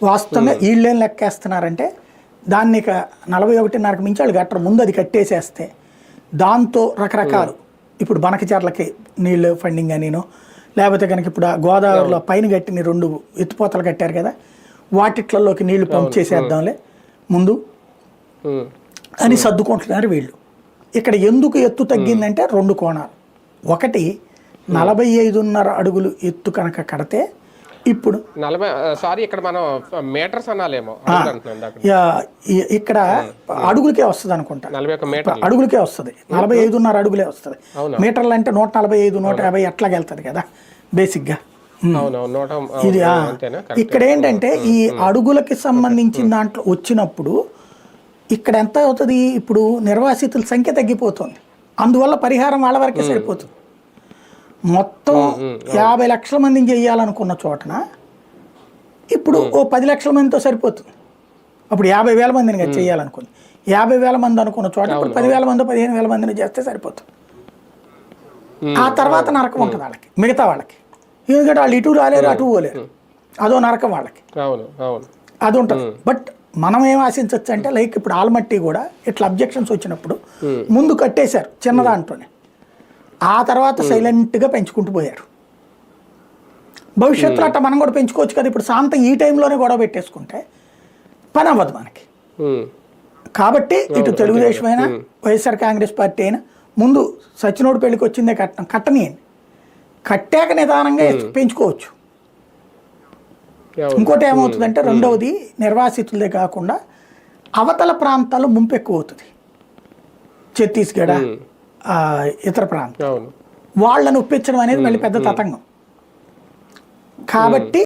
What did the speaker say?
వాస్తవంగా వీళ్ళేం లెక్కేస్తున్నారంటే దాన్ని ఇక 41.5కి మించి వాళ్ళు కట్టరు, ముందు అది కట్టేసేస్తే దాంతో రకరకాలు ఇప్పుడు బనకచర్లకి నీళ్ళు ఫండింగ్ అనినో, లేకపోతే కనుక ఇప్పుడు ఆ గోదావరిలో పైన కట్టిన 2 ఎత్తిపోతలు కట్టారు కదా, వాటిట్లలోకి నీళ్లు పంప్ చేసేద్దాంలే ముందు అని సర్దుకుంటున్నారు వీళ్ళు. ఇక్కడ ఎందుకు ఎత్తు తగ్గిందంటే 2 కోణాలు. ఒకటి 45.5 అడుగులు ఎత్తు కనుక కడితే ఇప్పుడు ఇక్కడ మనం మీటర్స్ అనాలేమో, ఇక్కడ అడుగులకే వస్తుంది అనుకుంటా, అడుగులకే వస్తుంది, 45.5 అడుగులే వస్తుంది. మీటర్లు అంటే 145 150 అట్లాగే వెళ్తుంది కదా బేసిక్గా. ఇది ఇక్కడ ఏంటంటే ఈ అడుగులకి సంబంధించిన దాంట్లో వచ్చినప్పుడు ఇక్కడ ఎంత అవుతుంది, ఇప్పుడు నిర్వాసితుల సంఖ్య తగ్గిపోతుంది, అందువల్ల పరిహారం వాళ్ళ వరకే సరిపోతుంది. మొత్తం 50 లక్షల మందిని చేయాలనుకున్న చోటన ఇప్పుడు ఓ 10 లక్షల మందితో సరిపోతుంది. అప్పుడు 50,000 మందిని చేయాలనుకుంది, 50,000 మంది అనుకున్న చోట ఇప్పుడు 10,000 మంది 15,000 మందిని చేస్తే సరిపోతుంది. ఆ తర్వాత నరకం ఉంటుంది వాళ్ళకి, మిగతా వాళ్ళకి, ఎందుకంటే వాళ్ళు ఇటు రాలేరు అటు పోలేరు, అదో నరకం వాళ్ళకి, అది ఉంటుంది. బట్ మనం ఏం ఆశించవచ్చు అంటే లైక్ ఇప్పుడు ఆల్మట్టి కూడా ఇట్లా అబ్జెక్షన్స్ వచ్చినప్పుడు ముందు కట్టేశారు చిన్న దాంట్లోనే, ఆ తర్వాత సైలెంట్గా పెంచుకుంటూ పోయారు. భవిష్యత్తులో అట్లా మనం కూడా పెంచుకోవచ్చు కదా. ఇప్పుడు శాంతం ఈ టైంలోనే గొడవ పెట్టేసుకుంటే పని అవ్వదు మనకి. కాబట్టి ఇటు తెలుగుదేశం అయినా వైఎస్ఆర్ కాంగ్రెస్ పార్టీ అయినా ముందు సచ్చినోడు పెళ్లికి వచ్చిందే కట్టనియండి, కట్టాక నిదానంగా పెంచుకోవచ్చు. ఇంకోటి ఏమవుతుందంటే రెండవది నిర్వాసితులదే కాకుండా అవతల ప్రాంతాల్లో ముంపు ఎక్కువ అవుతుంది, ఛత్తీస్గఢ్ ఇతర ప్రాంతం వాళ్ళని ఒప్పించడం అనేది మళ్ళీ పెద్ద తతంగం. కాబట్టి